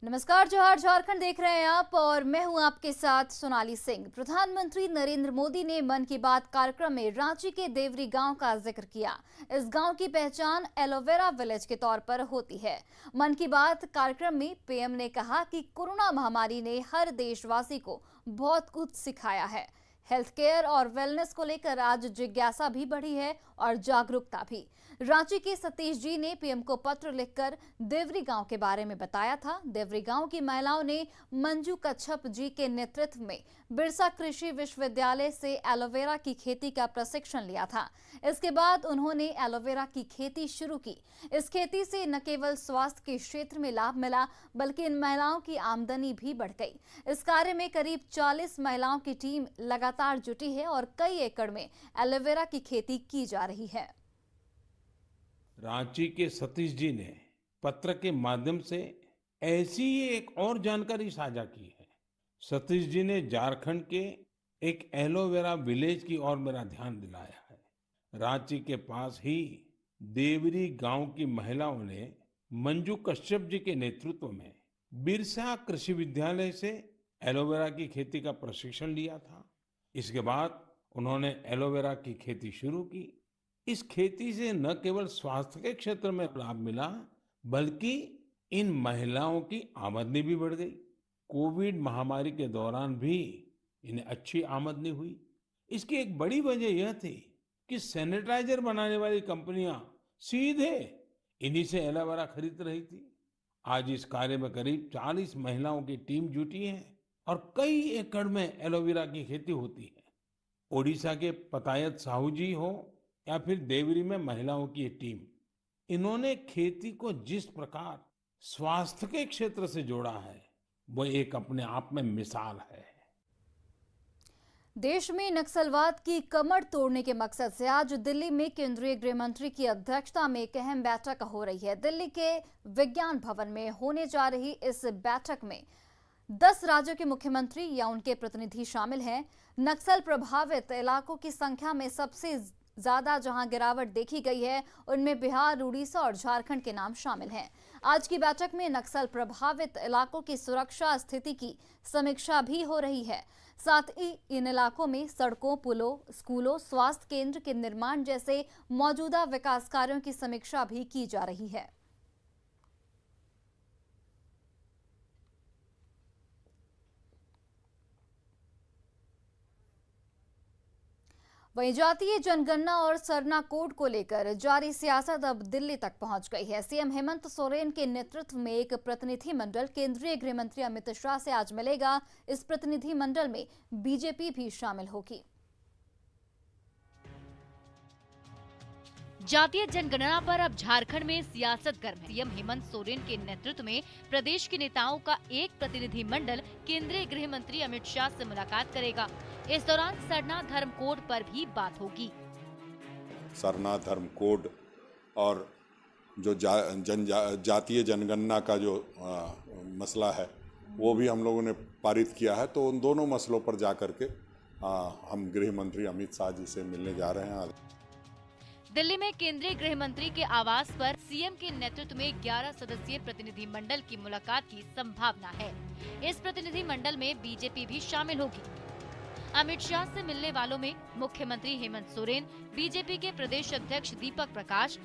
नमस्कार, जोहार, झारखंड देख रहे हैं आप और मैं हूं आपके साथ सोनाली सिंह। प्रधानमंत्री नरेंद्र मोदी ने मन की बात कार्यक्रम में रांची के देवरी गांव का जिक्र किया। इस गांव की पहचान एलोवेरा विलेज के तौर पर होती है। मन की बात कार्यक्रम में पीएम ने कहा कि कोरोना महामारी ने हर देशवासी को बहुत कुछ सिखाया है। हेल्थ केयर और वेलनेस को लेकर आज जिज्ञासा भी बढ़ी है और जागरूकता भी। रांची के सतीश जी ने पीएम को पत्र लिखकर देवरी गांव के बारे में बताया था। देवरी गांव की महिलाओं ने मंजू कच्छप जी के नेतृत्व में बिरसा कृषि विश्वविद्यालय से एलोवेरा की खेती का प्रशिक्षण लिया था। इसके बाद उन्होंने एलोवेरा की खेती शुरू की। इस खेती से न केवल स्वास्थ्य के क्षेत्र में लाभ मिला, बल्कि इन महिलाओं की आमदनी भी बढ़ गई। इस कार्य में करीब 40 महिलाओं की टीम लगातार जुटी है और कई एकड़ में एलोवेरा की खेती की जा रही है। रांची के सतीश जी ने पत्र के माध्यम से ऐसी ही एक और जानकारी साझा की है। सतीश जी ने झारखंड के एक एलोवेरा विलेज की ओर मेरा ध्यान दिलाया है। रांची के पास ही देवरी गांव की महिलाओं ने मंजू कश्यप जी के नेतृत्व में बिरसा कृषि विद्यालय से एलोवेरा की खेती का प्रशिक्षण लिया था। इसके बाद उन्होंने एलोवेरा की खेती शुरू की। इस खेती से न केवल स्वास्थ्य के क्षेत्र में लाभ मिला, बल्कि इन महिलाओं की आमदनी भी बढ़ गई। कोविड महामारी के दौरान भी इन्हें अच्छी आमदनी हुई। इसकी एक बड़ी वजह यह थी कि सैनिटाइजर बनाने वाली कंपनियां सीधे इन्हीं से एलोवेरा खरीद रही थी। आज इस कार्य में करीब 40 महिलाओं की टीम जुटी है और कई एकड़ में एलोवेरा की खेती होती है। ओडिशा के पतायत साहू जी हो या फिर देवरी में महिलाओं की ये टीम, इन्होंने खेती को जिस प्रकार स्वास्थ्य के क्षेत्र से जोड़ा है, वो एक अपने आप में मिसाल है। देश में नक्सलवाद की कमर तोड़ने के मकसद से आज दिल्ली में केंद्रीय गृह मंत्री की अध्यक्षता में एक अहम बैठक हो रही है। दिल्ली के विज्ञान भवन में होने जा रही इस बैठक में 10 राज्यों के मुख्यमंत्री या उनके प्रतिनिधि शामिल हैं। नक्सल प्रभावित इलाकों की संख्या में सबसे ज्यादा जहां गिरावट देखी गई है, उनमें बिहार, उड़ीसा और झारखंड के नाम शामिल हैं। आज की बैठक में नक्सल प्रभावित इलाकों की सुरक्षा स्थिति की समीक्षा भी हो रही है। साथ ही इन इलाकों में सड़कों, पुलों, स्कूलों, स्वास्थ्य केंद्र के निर्माण जैसे मौजूदा विकास कार्यों की समीक्षा भी की जा रही है। वहीं जातीय जनगणना और सरना कोड को लेकर जारी सियासत अब दिल्ली तक पहुंच गई है। सीएम हेमंत सोरेन के नेतृत्व में एक प्रतिनिधि मंडल केंद्रीय गृह मंत्री अमित शाह से आज मिलेगा। इस प्रतिनिधि मंडल में बीजेपी भी शामिल होगी। जातीय जनगणना पर अब झारखंड में सियासत गर्म है। सीएम हेमंत सोरेन के नेतृत्व में प्रदेश के नेताओं का एक प्रतिनिधि मंडल केंद्रीय गृह मंत्री अमित शाह से मुलाकात करेगा। इस दौरान सरना धर्म कोड पर भी बात होगी। सरना धर्म कोड और जो जातीय जनगणना का जो मसला है, वो भी हम लोगों ने पारित किया है। तो उन दोनों मसलों पर जाकर के हम गृह मंत्री अमित शाह जी से मिलने जा रहे हैं। दिल्ली में केंद्रीय गृह मंत्री के आवास पर सीएम के नेतृत्व में 11 सदस्यीय प्रतिनिधि मंडल की मुलाकात की संभावना है। इस प्रतिनिधि मंडल में बीजेपी भी शामिल होगी। अमित शाह से मिलने वालों में मुख्यमंत्री हेमंत सोरेन, बीजेपी के प्रदेश अध्यक्ष दीपक प्रकाश,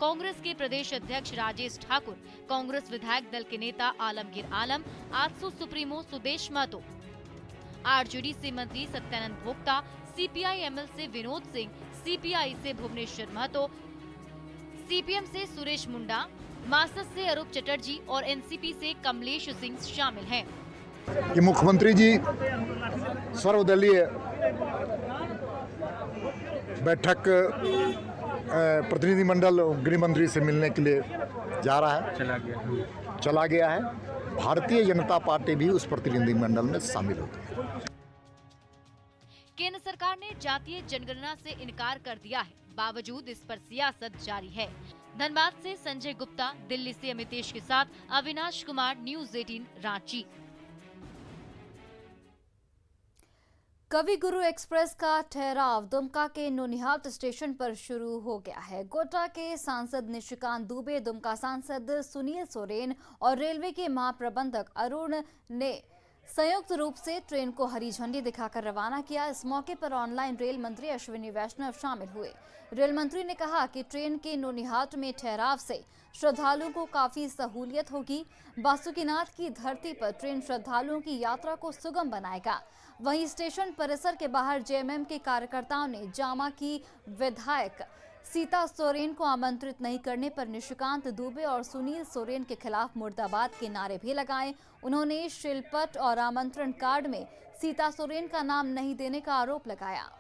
कांग्रेस के प्रदेश अध्यक्ष राजेश ठाकुर, कांग्रेस विधायक दल के नेता आलमगीर आलम, आजसू सुप्रीमो सुदेश महतो, आरजेडी से मंत्री सत्यानंद भोक्ता, सीपीआई-एमएल से विनोद सिंह, सीपीआई से भुवनेश्वर महतो, सीपीएम से सुरेश मुंडा, मार्क्सवादी से अरूप चटर्जी और एनसीपी से कमलेश सिंह शामिल हैं। कि मुख्यमंत्री जी सर्वदलीय बैठक प्रतिनिधिमंडल गृह मंत्री से मिलने के लिए जा रहा है, चला गया है। भारतीय जनता पार्टी भी उस प्रतिनिधिमंडल में शामिल होगी। केंद्र सरकार ने जातीय जनगणना से इनकार कर दिया है, बावजूद इस पर सियासत जारी है। धनबाद से संजय गुप्ता, दिल्ली से अमितेश के साथ अविनाश कुमार, न्यूज़ 18 रांची। कवि गुरु एक्सप्रेस का ठहराव दुमका के नोनिहाट स्टेशन पर शुरू हो गया है। गोड्डा के सांसद निशिकांत दुबे, दुमका सांसद सुनील सोरेन और रेलवे के महाप्रबंधक अरुण ने संयुक्त रूप से ट्रेन को हरी झंडी दिखाकर रवाना किया। इस मौके पर ऑनलाइन रेल मंत्री अश्विनी वैष्णव शामिल हुए। रेल मंत्री ने कहा कि ट्रेन के नोनिहाट में ठहराव से श्रद्धालुओं को काफी सहूलियत होगी। बासुकीनाथ की धरती पर ट्रेन श्रद्धालुओं की यात्रा को सुगम बनाएगा। वहीं स्टेशन परिसर के बाहर जेएमएम के कार्यकर्ताओं ने जामा की विधायक सीता सोरेन को आमंत्रित नहीं करने पर निशिकांत दुबे और सुनील सोरेन के खिलाफ मुर्दाबाद के नारे भी लगाए। उन्होंने शिलपट और आमंत्रण कार्ड में सीता सोरेन का नाम नहीं देने का आरोप लगाया।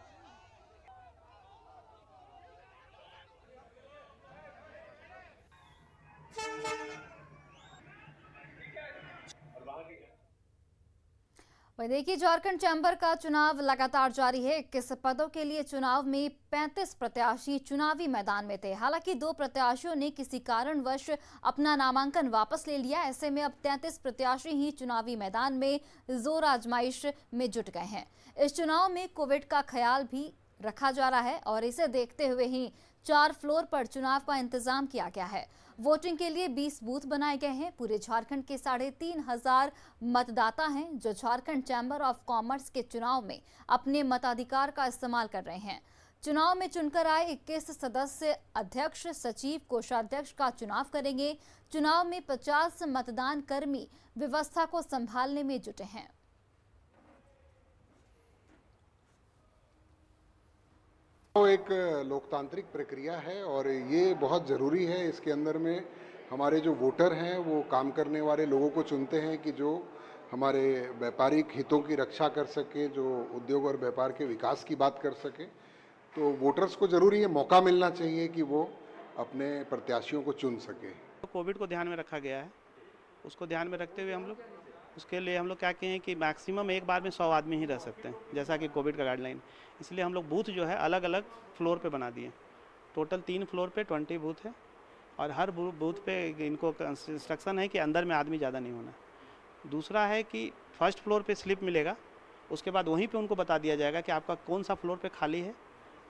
वही देखिए, झारखंड चैम्बर का चुनाव लगातार जारी है। 21 पदों के लिए चुनाव में 35 प्रत्याशी चुनावी मैदान में थे। हालांकि 2 प्रत्याशियों ने किसी कारणवश अपना नामांकन वापस ले लिया। ऐसे में अब 33 प्रत्याशी ही चुनावी मैदान में जोर आजमाइश में जुट गए हैं। इस चुनाव में कोविड का ख्याल भी रखा जा रहा है और इसे देखते हुए ही 4 फ्लोर पर चुनाव का इंतजाम किया गया है। वोटिंग के लिए 20 बूथ बनाए गए हैं। पूरे झारखंड के 3,500 मतदाता हैं जो झारखंड चैम्बर ऑफ कॉमर्स के चुनाव में अपने मताधिकार का इस्तेमाल कर रहे हैं। चुनाव में चुनकर आए 21 सदस्य अध्यक्ष, सचिव, कोषाध्यक्ष का चुनाव करेंगे। चुनाव में 50 मतदान कर्मी व्यवस्था को संभालने में जुटे हैं। एक लोकतांत्रिक प्रक्रिया है और ये बहुत ज़रूरी है। इसके अंदर में हमारे जो वोटर हैं वो काम करने वाले लोगों को चुनते हैं कि जो हमारे व्यापारिक हितों की रक्षा कर सके, जो उद्योग और व्यापार के विकास की बात कर सके। तो वोटर्स को ज़रूरी है, मौका मिलना चाहिए कि वो अपने प्रत्याशियों को चुन सके। तो कोविड को ध्यान में रखा गया है, उसको ध्यान में रखते हुए हम लोग उसके लिए हम लोग क्या कहें कि मैक्सिमम एक बार में 100 आदमी ही रह सकते हैं, जैसा कि कोविड का गाइडलाइन। इसलिए हम लोग बूथ जो है अलग अलग फ्लोर पे बना दिए। टोटल 3 फ्लोर पे 20 बूथ है और हर बूथ पे इनको इंस्ट्रक्शन है कि अंदर में आदमी ज़्यादा नहीं होना। दूसरा है कि फर्स्ट फ्लोर पे स्लिप मिलेगा, उसके बाद वहीं पे उनको बता दिया जाएगा कि आपका कौन सा फ्लोर पे खाली है।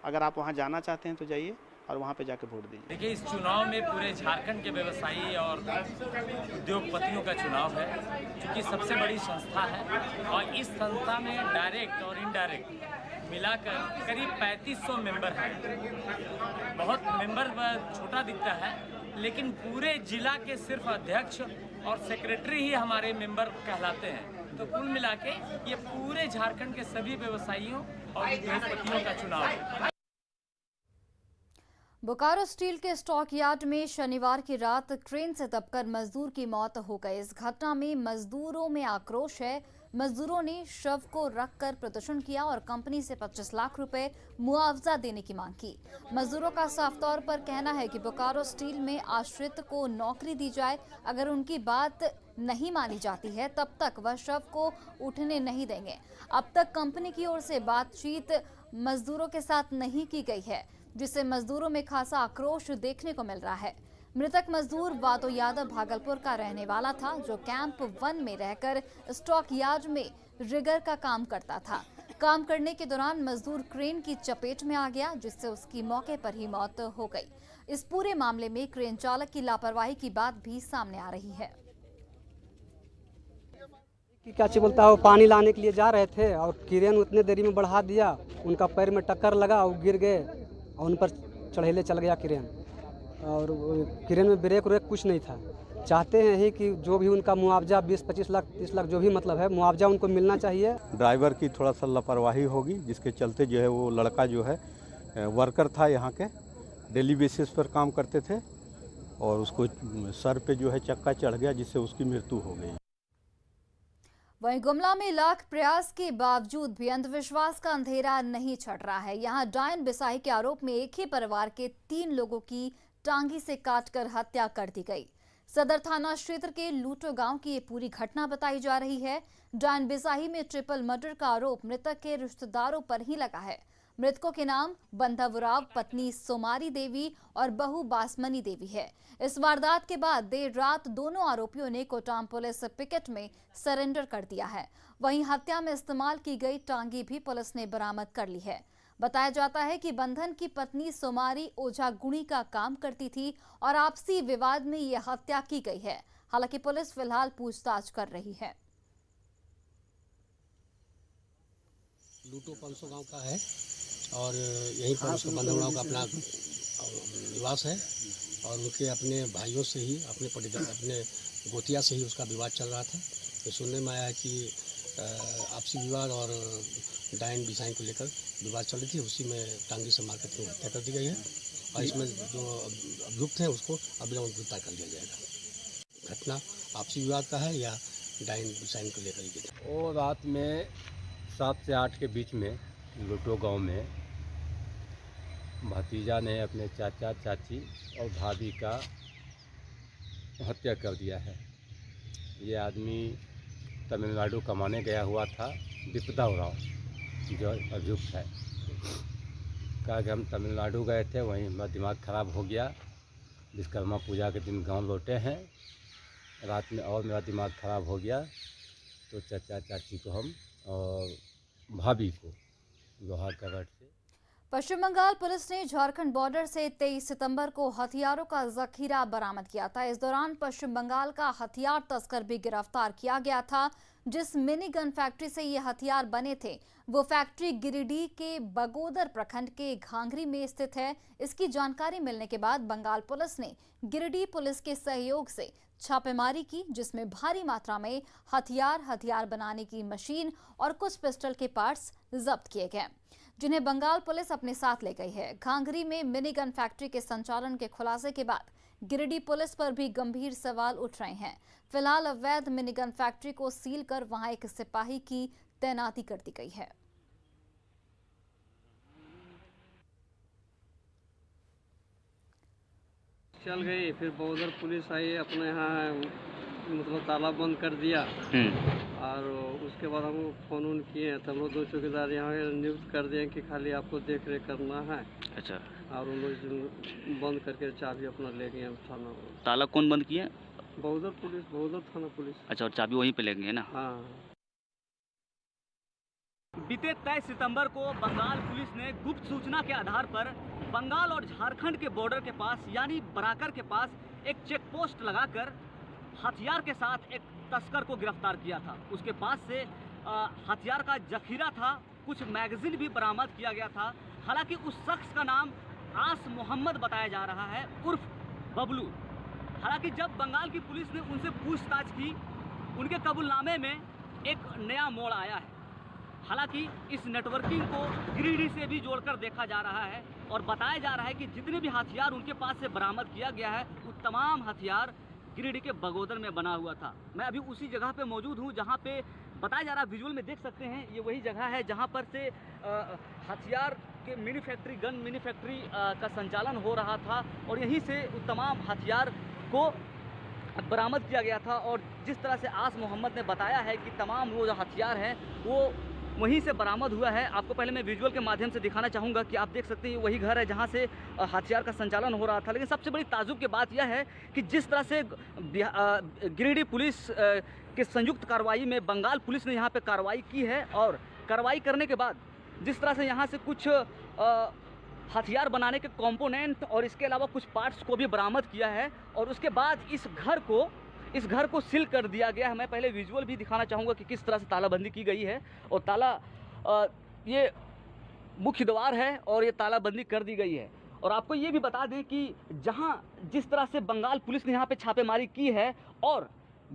अगर आप वहाँ जाना चाहते हैं तो जाइए और वहाँ पे जाके वोट दीजिए। देखिए, इस चुनाव में पूरे झारखंड के व्यवसायी और उद्योगपतियों का चुनाव है, क्योंकि सबसे बड़ी संस्था है और इस संस्था में डायरेक्ट और इनडायरेक्ट मिलाकर करीब 3500 मेंबर हैं। बहुत मेंबर छोटा दिखता है, लेकिन पूरे जिला के सिर्फ अध्यक्ष और सेक्रेटरी ही हमारे मेंबर कहलाते हैं। तो कुल मिला के ये पूरे झारखंड के सभी व्यवसायियों और उद्योगपतियों का चुनाव है। बोकारो स्टील के स्टॉक यार्ड में शनिवार की रात ट्रेन से दबकर मजदूर की मौत हो गई। इस घटना में मजदूरों में आक्रोश है। मजदूरों ने शव को रखकर प्रदर्शन किया और कंपनी से 25 लाख रुपए मुआवजा देने की मांग की। मजदूरों का साफ तौर पर कहना है कि बोकारो स्टील में आश्रित को नौकरी दी जाए। अगर उनकी बात नहीं मानी जाती है तब तक वह शव को उठने नहीं देंगे। अब तक कंपनी की ओर से बातचीत मजदूरों के साथ नहीं की गई है, जिससे मजदूरों में खासा आक्रोश देखने को मिल रहा है। मृतक मजदूर वादो यादव भागलपुर का रहने वाला था, जो कैंप 1 में रहकर स्टॉक यार्ड में रिगर का काम करता था। काम करने के दौरान मजदूर क्रेन की चपेट में आ गया, जिससे उसकी मौके पर ही मौत हो गई। इस पूरे मामले में क्रेन चालक की लापरवाही की बात भी सामने आ रही है। क्या ची बोलता है, वो पानी लाने के लिए जा रहे थे और क्रेन उतने देरी में बढ़ा दिया, उनका पैर में टक्कर लगा और गिर गए और उन पर चढ़ेले चल गया क्रेन। और क्रेन में ब्रेक व्रेक कुछ नहीं था। चाहते हैं ही कि जो भी उनका मुआवजा 20-25 लाख 30 लाख जो भी मतलब है मुआवजा उनको मिलना चाहिए। ड्राइवर की थोड़ा सा लापरवाही होगी, जिसके चलते जो है वो लड़का जो है वर्कर था, यहाँ के डेली बेसिस पर काम करते थे और उसको सर पे जो है चक्का चढ़ गया, जिससे उसकी मृत्यु हो गई। वहीं गुमला में लाख प्रयास के बावजूद भी अंधविश्वास का अंधेरा नहीं छट रहा है। यहां डायन बिसाही के आरोप में एक ही परिवार के 3 लोगों की टांगी से काटकर हत्या कर दी गई। सदर थाना क्षेत्र के लूटो गांव की ये पूरी घटना बताई जा रही है। डायन बिसाही में ट्रिपल मर्डर का आरोप मृतक के रिश्तेदारों पर ही लगा है। मृतकों के नाम बंधवराव, पत्नी सोमारी देवी और बहू बासमनी देवी है। इस वारदात के बाद देर रात दोनों आरोपियों ने कोटाम पुलिस पिकेट में सरेंडर कर दिया है। वहीं हत्या में इस्तेमाल की गई टांगी भी पुलिस ने बरामद कर ली है। बताया जाता है कि बंधन की पत्नी सोमारी ओझा गुणी का काम करती थी और आपसी विवाद में यह हत्या की गई है। हालांकि पुलिस फिलहाल पूछताछ कर रही है। लूटो 500 गांव का है और यहीं पर उसका बंधवराव का अपना निवास है और उनके अपने भाइयों से ही अपने गोतिया से ही उसका विवाद चल रहा था। तो सुनने में आया कि आपसी विवाद और डायन बिसाई को लेकर विवाद चल रही थी, उसी में टांगी से मारकर हत्या कर दी गई है और इसमें जो अभियुक्त है उसको अविलंब गिरफ्तार कर लिया जाएगा। घटना आपसी विवाद का है या डायन बिसाई को लेकर ही? वो रात में 7 से 8 के बीच में लूटो गांव में भतीजा ने अपने चाचा चाची और भाभी का हत्या कर दिया है। ये आदमी तमिलनाडु कमाने गया हुआ था, विपदा उराव जो अभियुक्त है। कहा कि हम तमिलनाडु गए थे, वहीं मेरा दिमाग ख़राब हो गया। विश्वकर्मा पूजा के दिन गांव लौटे हैं, रात में और मेरा दिमाग ख़राब हो गया तो चाचा चाची को हम और भाभी को लोहा का रड से। पश्चिम बंगाल पुलिस ने झारखंड बॉर्डर से 23 सितंबर को हथियारों का जखीरा बरामद किया था। इस दौरान पश्चिम बंगाल का हथियार तस्कर भी गिरफ्तार किया गया था। जिस मिनी गन फैक्ट्री से ये हथियार बने थे वो फैक्ट्री गिरिडीह के बगोदर प्रखंड के घांघरी में स्थित है। इसकी जानकारी मिलने के बाद बंगाल पुलिस ने गिरिडीह पुलिस के सहयोग से छापेमारी की, जिसमें भारी मात्रा में हथियार बनाने की मशीन और कुछ पिस्टल के पार्ट्स जब्त किए गए, जिन्हें बंगाल पुलिस अपने साथ ले गई है। घांघरी में मिनी गन फैक्ट्री के संचालन के खुलासे के बाद गिरिडीह पुलिस पर भी गंभीर सवाल उठ रहे हैं। फिलहाल अवैध मिनी गन फैक्ट्री को सील कर वहां एक सिपाही की तैनाती कर दी गई है। चल गई, फिर बॉर्डर पुलिस आई, अपने यहाँ मतलब ताला बंद कर दिया और उसके बाद हम फोन उन किए तो हम लोग 2 चौकीदार यहाँ नियुक्त कर दिए कि खाली आपको देख रेख करना है। अच्छा। और उन लोग बंद करके चाबी अपना ले गए थाना। ताला कौन बंद किया? बॉर्डर पुलिस, बॉर्डर थाना पुलिस। अच्छा, और चाबी वहीं पे ले गए ना? हाँ। बीते 23 सितंबर को बंगाल पुलिस ने गुप्त सूचना के आधार पर बंगाल और झारखंड के बॉर्डर के पास यानी बराकर के पास एक चेक पोस्ट लगाकर हथियार के साथ एक तस्कर को गिरफ्तार किया था। उसके पास से हथियार का जखीरा था, कुछ मैगजीन भी बरामद किया गया था। हालांकि उस शख्स का नाम आस मोहम्मद बताया जा रहा है, उर्फ बबलू। हालांकि जब बंगाल की पुलिस ने उनसे पूछताछ की, उनके कबूलनामे में एक नया मोड़ आया है। हालांकि इस नेटवर्किंग को गिरिडीह से भी जोड़कर देखा जा रहा है और बताया जा रहा है कि जितने भी हथियार उनके पास से बरामद किया गया है वो तमाम हथियार गिरिडीह के बगोदर में बना हुआ था। मैं अभी उसी जगह पे मौजूद हूँ जहाँ पे बताया जा रहा है, विजुअल में देख सकते हैं, ये वही जगह है जहाँ पर से हथियार के mini factory, gun mini factory का संचालन हो रहा था और यहीं से तमाम हथियार को बरामद किया गया था। और जिस तरह से आस मोहम्मद ने बताया है कि तमाम वो जो हथियार हैं वो वहीं से बरामद हुआ है। आपको पहले मैं विजुअल के माध्यम से दिखाना चाहूँगा कि आप देख सकते हैं वही घर है जहाँ से हथियार का संचालन हो रहा था। लेकिन सबसे बड़ी ताजुब की बात यह है कि जिस तरह से गिरिडीह पुलिस के संयुक्त कार्रवाई में बंगाल पुलिस ने यहाँ पे कार्रवाई की है और कार्रवाई करने के बाद जिस तरह से यहाँ से कुछ हथियार बनाने के कंपोनेंट और इसके अलावा कुछ पार्ट्स को भी बरामद किया है और उसके बाद इस घर को सील कर दिया गया है। मैं पहले विजुअल भी दिखाना चाहूँगा कि किस तरह से तालाबंदी की गई है और ये मुख्य द्वार है और ये तालाबंदी कर दी गई है। और आपको ये भी बता दें कि जिस तरह से बंगाल पुलिस ने यहाँ पे छापेमारी की है और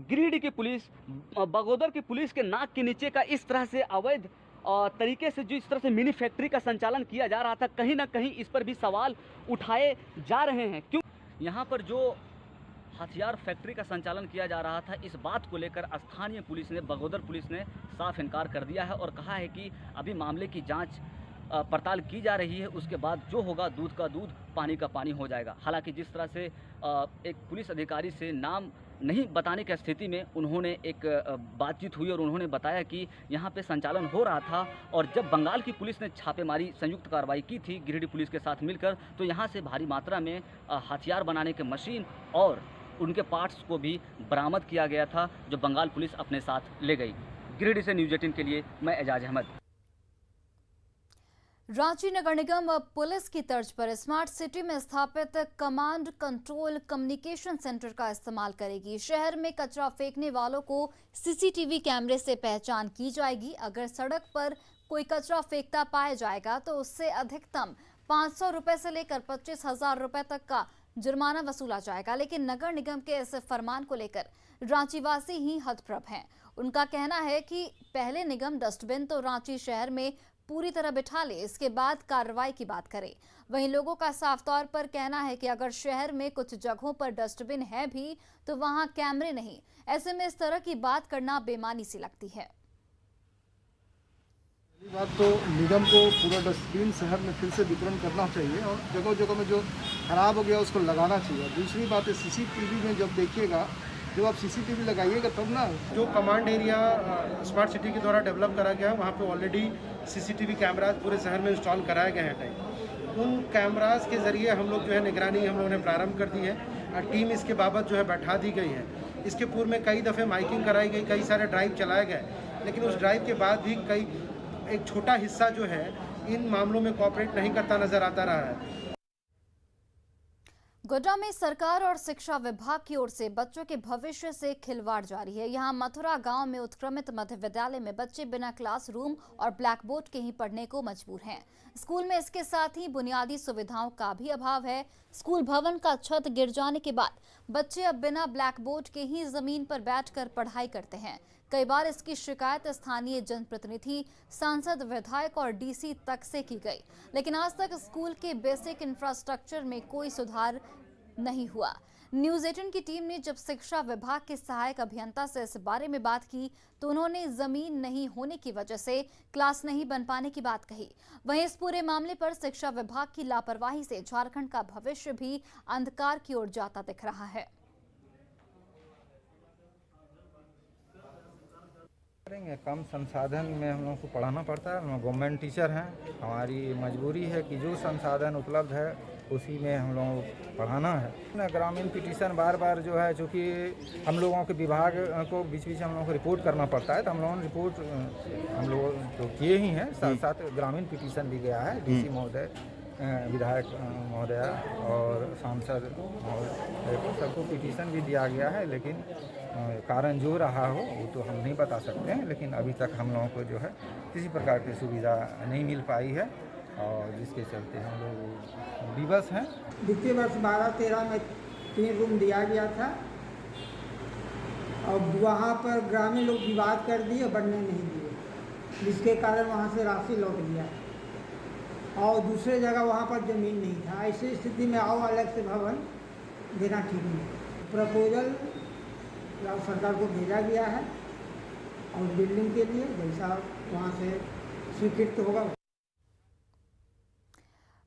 गिरिडीह की पुलिस, बगोदर की पुलिस के नाक के नीचे का इस तरह से अवैध तरीके से जो इस तरह से मिनी फैक्ट्री का संचालन किया जा रहा था, कहीं ना कहीं इस पर भी सवाल उठाए जा रहे हैं। क्यों यहाँ पर जो हथियार फैक्ट्री का संचालन किया जा रहा था, इस बात को लेकर स्थानीय पुलिस ने, बगोदर पुलिस ने साफ इनकार कर दिया है और कहा है कि अभी मामले की जांच पड़ताल की जा रही है, उसके बाद जो होगा दूध का दूध पानी का पानी हो जाएगा। हालांकि जिस तरह से एक पुलिस अधिकारी से नाम नहीं बताने की स्थिति में उन्होंने एक बातचीत हुई और उन्होंने बताया कि यहाँ पे संचालन हो रहा था और जब बंगाल की पुलिस ने छापेमारी संयुक्त कार्रवाई की थी गिरिडीह पुलिस के साथ मिलकर, तो यहाँ से भारी मात्रा में हथियार बनाने के मशीन और उनके पार्ट्स को भी बरामद किया गया था, जो बंगाल पुलिस अपने साथ ले गई। गिरिडीह से न्यूज़ 18 के लिए मैं एजाज अहमद। रांची नगर निगम अब पुलिस की तर्ज पर स्मार्ट सिटी में स्थापित कमांड कंट्रोल कम्युनिकेशन सेंटर का इस्तेमाल करेगी। शहर में कचरा फेंकने वालों को सीसीटीवी कैमरे से पहचान की जाएगी। अगर सड़क पर कोई कचरा फेंकता पाया जाएगा तो उससे अधिकतम 500 रुपए से लेकर 25,000 रुपए तक का जुर्माना वसूला जाएगा। लेकिन नगर निगम के इस फरमान को लेकर रांचीवासी ही हतप्रभ हैं। उनका कहना है कि पहले निगम डस्टबिन तो रांची शहर में पूरी तरह बिठा ले, इसके बाद कार्रवाई की बात करे। वहीं लोगों का साफ तौर पर कहना है कि अगर शहर में कुछ जगहों पर डस्टबिन है भी तो वहां कैमरे नहीं। ऐसे में इस तरह की बात करना बेमानी सी लगती है। पहली बात तो निगम को पूरा डस्टबिन शहर में फिर से वितरण करना चाहिए और जगह जगह में जो खराब हो गया उसको लगाना चाहिए। दूसरी बात है सीसीटीवी में जब देखिएगा, जब आप सीसीटीवी लगाइएगा तब ना, जो कमांड एरिया स्मार्ट सिटी के द्वारा डेवलप करा गया है वहाँ पे ऑलरेडी सीसीटीवी कैमराज पूरे शहर में इंस्टॉल कराए गए हैं टाइम। उन कैमराज के ज़रिए हम लोग जो है निगरानी हम लोगों ने प्रारंभ कर दी है और टीम इसके बाबत जो है बैठा दी गई है। इसके पूर्व में कई दफ़े माइकिंग कराई गई, कई सारे ड्राइव चलाए गए, लेकिन उस ड्राइव के बाद भी एक छोटा हिस्सा जो है इन मामलों में कोऑपरेट नहीं करता नज़र आता रहा है। गोड्डा में सरकार और शिक्षा विभाग की ओर से बच्चों के भविष्य से खिलवाड़ जारी है। यहां मथुरा गांव में उत्क्रमित मध्य विद्यालय में बच्चे बिना क्लासरूम और ब्लैक बोर्ड के ही पढ़ने को मजबूर हैं। स्कूल में इसके साथ ही बुनियादी सुविधाओं का भी अभाव है। स्कूल भवन का छत गिर जाने के बाद बच्चे अब बिना ब्लैक बोर्ड के ही जमीन पर बैठकर पढ़ाई करते हैं। कई बार इसकी शिकायत स्थानीय जनप्रतिनिधि, सांसद, विधायक और डीसी तक से की गई, लेकिन आज तक स्कूल के बेसिक इंफ्रास्ट्रक्चर में कोई सुधार नहीं हुआ। न्यूज़ 18 की टीम ने जब शिक्षा विभाग के सहायक अभियंता से इस बारे में बात की तो उन्होंने जमीन नहीं होने की वजह से क्लास नहीं बन पाने की बात कही। वहीं इस पूरे मामले पर शिक्षा विभाग की लापरवाही से झारखंड का भविष्य भी अंधकार की ओर जाता दिख रहा है। कम संसाधन में हम लोग को पढ़ाना पड़ता है। हम गवर्नमेंट टीचर हैं, हमारी मजबूरी है कि जो संसाधन उपलब्ध है उसी में हम लोगों को पढ़ाना है। ग्रामीण पिटीशन बार बार जो है, चूँकि हम लोगों के विभाग को बीच बीच हम लोगों को रिपोर्ट करना पड़ता है, तो हम लोगों ने रिपोर्ट हम लोग तो किए ही हैं। साथ साथ ग्रामीण पिटीशन भी गया है, डीसी महोदय, विधायक महोदया और सांसद महोदय, सबको पिटीशन भी दिया गया है। लेकिन कारण जो रहा हो वो तो हम नहीं बता सकते हैं, लेकिन अभी तक हम लोगों को जो है किसी प्रकार की सुविधा नहीं मिल पाई है और जिसके चलते हम लोग विवश हैं। वित्तीय वर्ष 12-13 में 3 रूम दिया गया था और वहाँ पर ग्रामीण लोग विवाद कर दिए, बनने नहीं दिए, जिसके कारण वहाँ से राशि लौट गया और दूसरे जगह वहाँ पर ज़मीन नहीं था। ऐसी स्थिति में आओ अलग से भवन देना ठीक नहीं। प्रपोजल सरकार को भेजा गया है और बिल्डिंग के लिए जैसा वहाँ से स्वीकृत होगा।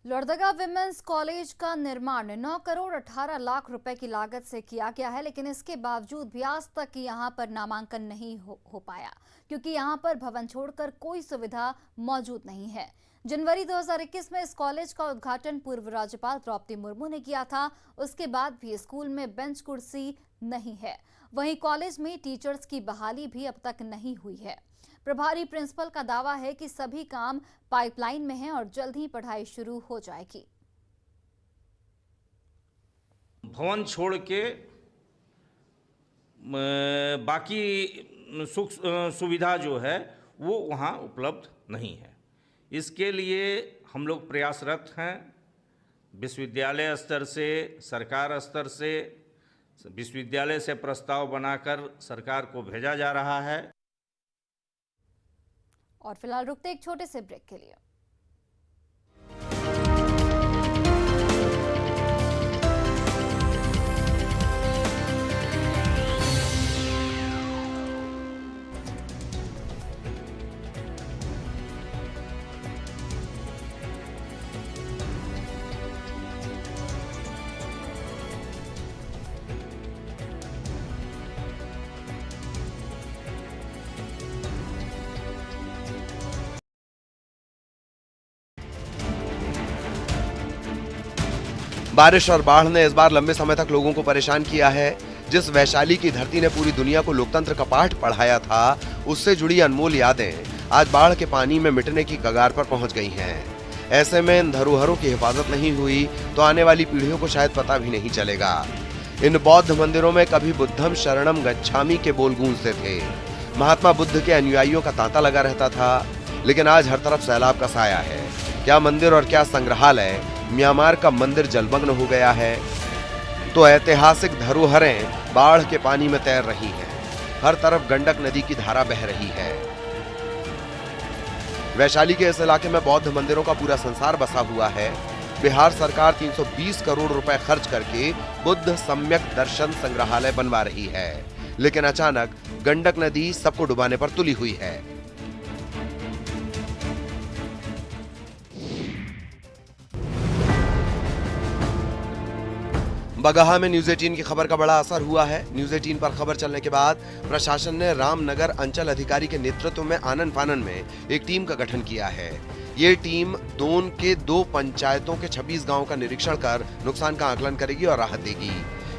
लोहरदगा विमेंस कॉलेज का निर्माण 9 करोड़ 18 लाख रुपए की लागत से किया गया है, लेकिन इसके बावजूद भी आज तक यहाँ पर नामांकन नहीं हो पाया, क्योंकि यहाँ पर भवन छोड़कर कोई सुविधा मौजूद नहीं है। जनवरी 2021 में इस कॉलेज का उद्घाटन पूर्व राज्यपाल द्रौपदी मुर्मू ने किया था। उसके बाद भी स्कूल में बेंच कुर्सी नहीं है। वहीं कॉलेज में टीचर्स की बहाली भी अब तक नहीं हुई है। प्रभारी प्रिंसिपल का दावा है कि सभी काम पाइपलाइन में हैं और जल्द ही पढ़ाई शुरू हो जाएगी। भवन छोड़ के बाकी सुख सुविधा जो है वो वहाँ उपलब्ध नहीं है। इसके लिए हम लोग प्रयासरत हैं। विश्वविद्यालय स्तर से, सरकार स्तर से, विश्वविद्यालय से प्रस्ताव बनाकर सरकार को भेजा जा रहा है। और फिलहाल रुकते एक छोटे से ब्रेक के लिए। बारिश और बाढ़ ने इस बार लंबे समय तक लोगों को परेशान किया है। जिस वैशाली की धरती ने पूरी दुनिया को लोकतंत्र का पाठ पढ़ाया था, उससे जुड़ी अनमोल यादें आज बाढ़ के पानी में मिटने की कगार पर पहुंच गई हैं। ऐसे में इन धरोहरों की हिफाजत नहीं हुई तो आने वाली पीढ़ियों को शायद पता भी नहीं चलेगा। इन बौद्ध मंदिरों में कभी बुद्धम शरणम गच्छामि के बोल गूंजते थे। महात्मा बुद्ध के अनुयायियों का तांता लगा रहता था, लेकिन आज हर तरफ सैलाब का साया है। क्या मंदिर और क्या संग्रहालय, म्यांमार का मंदिर जलमग्न हो गया है तो ऐतिहासिक धरोहरें बाढ़ के पानी में तैर रही हैं। हर तरफ गंडक नदी की धारा बह रही है। वैशाली के इस इलाके में बौद्ध मंदिरों का पूरा संसार बसा हुआ है। बिहार सरकार 320 करोड़ रुपए खर्च करके बुद्ध सम्यक दर्शन संग्रहालय बनवा रही है, लेकिन अचानक गंडक नदी सबको डुबाने पर तुली हुई है। बगहा में न्यूज 18 की खबर का बड़ा असर हुआ है। न्यूज 18 पर खबर चलने के बाद प्रशासन ने रामनगर अंचल अधिकारी के नेतृत्व में आनन फानन में एक टीम का गठन किया है। ये टीम दोन के 2 पंचायतों के 26 गांवों का निरीक्षण कर नुकसान का आकलन करेगी और राहत देगी।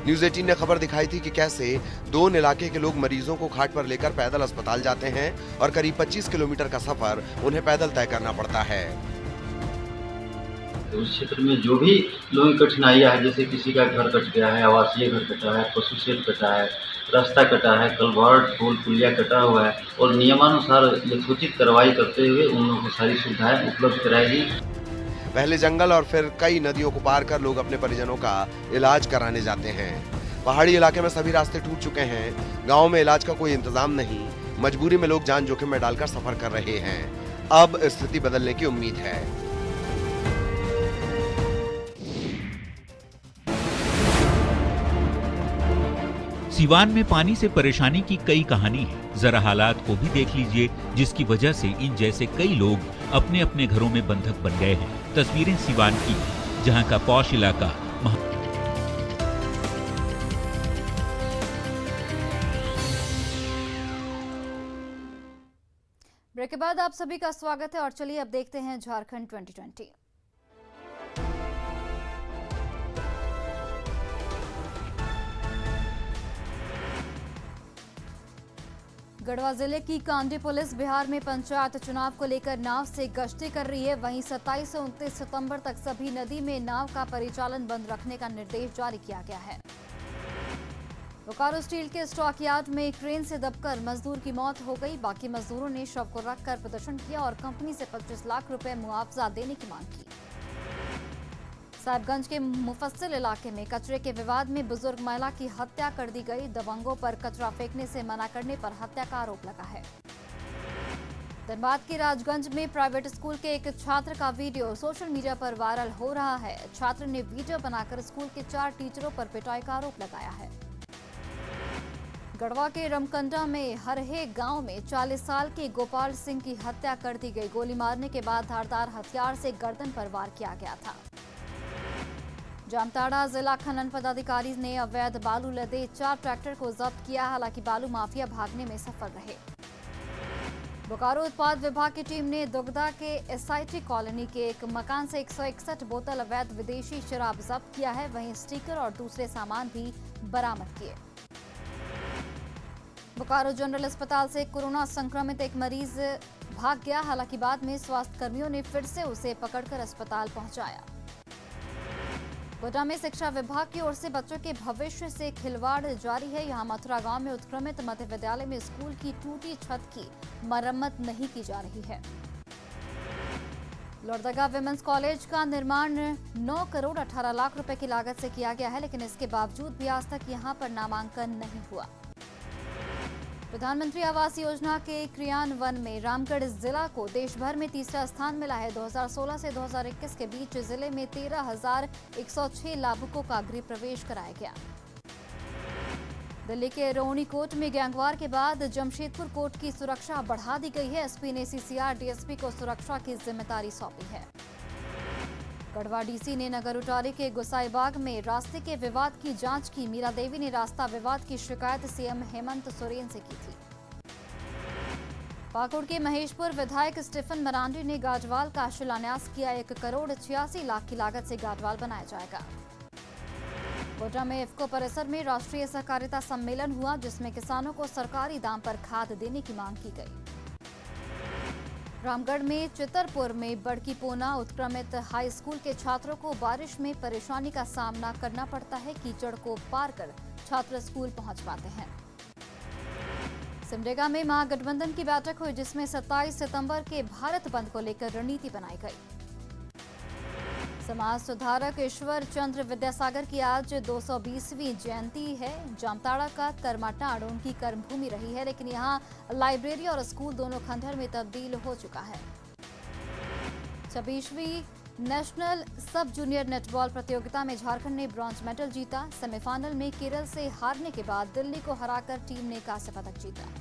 न्यूज 18 ने खबर दिखाई थी कि कैसे दोन इलाके के लोग मरीजों को खाट पर लेकर पैदल अस्पताल जाते हैं और करीब 25 किलोमीटर का सफर उन्हें पैदल तय करना पड़ता है। उस क्षेत्र में जो भी लोगों की कठिनाइयाँ है, जैसे किसी का घर कट गया है, आवासीय घर कटा है, पशु शेड कटा है, रास्ता कटा है, कलवर्ट पुल पुलिया कटा हुआ है, और नियमानुसार यथोचित कार्रवाई करते हुए उन लोगों को सारी सुविधाएं उपलब्ध कराएगी। पहले जंगल और फिर कई नदियों को पार कर लोग अपने परिजनों का इलाज कराने जाते हैं। पहाड़ी इलाके में सभी रास्ते टूट चुके हैं। गाँव में इलाज का कोई इंतजाम नहीं। मजबूरी में लोग जान जोखिम में डालकर सफर कर रहे हैं। अब स्थिति बदलने की उम्मीद है। सिवान में पानी से परेशानी की कई कहानी है। जरा हालात को भी देख लीजिए, जिसकी वजह से इन जैसे कई लोग अपने अपने घरों में बंधक बन गए हैं। तस्वीरें सिवान की, जहां का पौष इलाका ब्रेक के बाद आप सभी का स्वागत है और चलिए अब देखते हैं झारखंड 2020। गढ़वा जिले की कांडी पुलिस बिहार में पंचायत चुनाव को लेकर नाव से गश्ती कर रही है। वहीं 27 से 29 सितंबर तक सभी नदी में नाव का परिचालन बंद रखने का निर्देश जारी किया गया है। बोकारो स्टील के स्टॉक यार्ड में क्रेन से दबकर मजदूर की मौत हो गई। बाकी मजदूरों ने शव को रखकर प्रदर्शन किया और कंपनी से 25 लाख रुपए मुआवजा देने की मांग की। साहिबगंज के मुफस्सिल इलाके में कचरे के विवाद में बुजुर्ग महिला की हत्या कर दी गई। दबंगों पर कचरा फेंकने से मना करने पर हत्या का आरोप लगा है। धनबाद के राजगंज में प्राइवेट स्कूल के एक छात्र का वीडियो सोशल मीडिया पर वायरल हो रहा है। छात्र ने वीडियो बनाकर स्कूल के 4 टीचरों पर पिटाई का आरोप लगाया है। गढ़वा के रमकंडा में हरहे गांव में 40 साल के गोपाल सिंह की हत्या कर दी गई। गोली मारने के बाद धारदार हथियार से गर्दन पर वार किया गया था। जामताड़ा जिला खनन पदाधिकारी ने अवैध बालू लदे 4 ट्रैक्टर को जब्त किया। हालांकि बालू माफिया भागने में सफल रहे। बोकारो उत्पाद विभाग की टीम ने दुगदा के एसआईटी कॉलोनी के एक मकान से 161 बोतल अवैध विदेशी शराब जब्त किया है। वहीं स्टिकर और दूसरे सामान भी बरामद किए। बोकारो जनरल अस्पताल से कोरोना संक्रमित एक मरीज भाग गया। हालांकि बाद में स्वास्थ्य कर्मियों ने फिर से उसे पकड़कर अस्पताल पहुंचाया। गोड्डा में शिक्षा विभाग की ओर से बच्चों के भविष्य से खिलवाड़ जारी है। यहां मथुरा गांव में उत्क्रमित मध्य विद्यालय में स्कूल की टूटी छत की मरम्मत नहीं की जा रही है। लोहरदगा विमेंस कॉलेज का निर्माण 9 करोड़ 18 लाख रुपए की लागत से किया गया है, लेकिन इसके बावजूद भी आज तक यहां पर नामांकन नहीं हुआ। प्रधानमंत्री आवास योजना के क्रियान्वयन में रामगढ़ जिला को देश भर में तीसरा स्थान मिला है। 2016 से 2021 के बीच जिले में 13,106 लाभुकों का गृह प्रवेश कराया गया। दिल्ली के रोहिणी कोर्ट में गैंगवार के बाद जमशेदपुर कोर्ट की सुरक्षा बढ़ा दी गई है। एसपी ने सीसीआर डीएसपी को सुरक्षा की जिम्मेदारी सौंपी है। गढ़वा डीसी ने नगर उटारी के गोसाईबाग में रास्ते के विवाद की जांच की। मीरा देवी ने रास्ता विवाद की शिकायत सीएम हेमंत सोरेन से की थी। पाकुड़ के महेशपुर विधायक स्टीफन मरांडी ने गाजवाल का शिलान्यास किया। 1 करोड़ 86 लाख की लागत से गाजवाल बनाया जाएगा। गोड्डा में इफ्को परिसर में राष्ट्रीय सहकारिता सम्मेलन हुआ, जिसमें किसानों को सरकारी दाम पर खाद देने की मांग की गई। रामगढ़ में चितरपुर में बड़की पोना उत्क्रमित हाई स्कूल के छात्रों को बारिश में परेशानी का सामना करना पड़ता है। कीचड़ को पार कर छात्र स्कूल पहुंच पाते हैं। सिमडेगा में महागठबंधन की बैठक हुई, जिसमें 27 सितंबर के भारत बंद को लेकर रणनीति बनाई गई। समाज सुधारक ईश्वर चंद्र विद्यासागर की आज 220वीं जयंती है। जामताड़ा का कर्माटाड़ उनकी कर्मभूमि रही है, लेकिन यहाँ लाइब्रेरी और स्कूल दोनों खंडहर में तब्दील हो चुका है। 26वीं नेशनल सब जूनियर नेटबॉल प्रतियोगिता में झारखंड ने ब्रॉन्ज मेडल जीता। सेमीफाइनल में केरल से हारने के बाद दिल्ली को हराकर टीम ने कांस्य पदक जीता।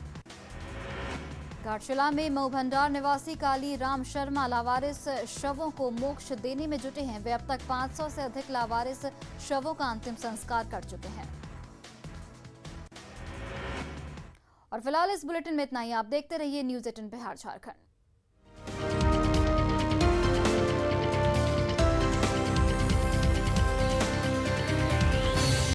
घाटशिला में मऊ भंडार निवासी काली राम शर्मा लावारिस शवों को मोक्ष देने में जुटे हैं। वे अब तक 500 से अधिक लावारिस शवों का अंतिम संस्कार कर चुके हैं। और फिलहाल इस बुलेटिन में इतना ही। आप देखते रहिए न्यूज़ 18 बिहार झारखंड।